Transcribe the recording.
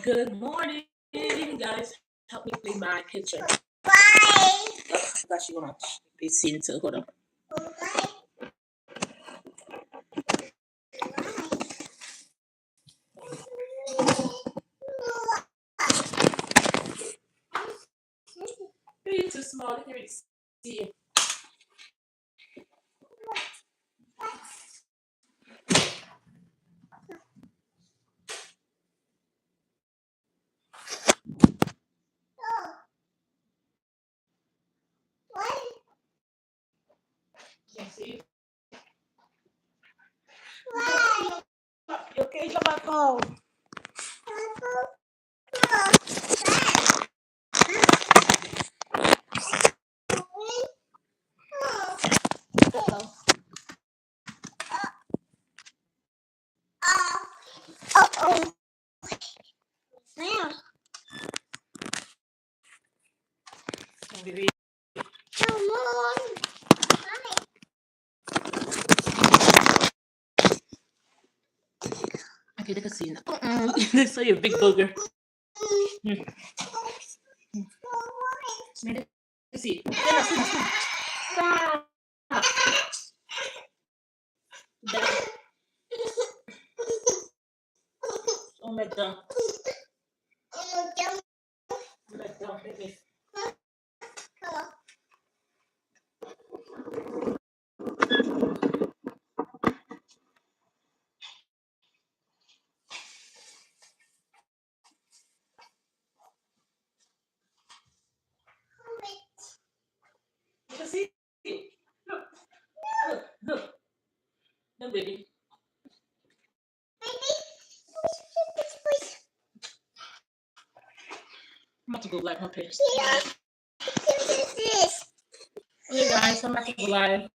Good morning, guys. Help me clean my kitchen. Bye. Oh, gosh, you wanna be seen too. Hold on. You're too small. I can't really see you. Can't see you. You okay? Come back home. Uh-oh. Now. Baby. Come on. Okay, they can see you now. They saw you, big booger. Maybe they can see you. Stop. Oh my God. Oh my God, baby. You can see you. Look. Look. Look. No, baby. I'm about to go live, okay? Yeah. This is this. Okay, guys, I'm about to go live.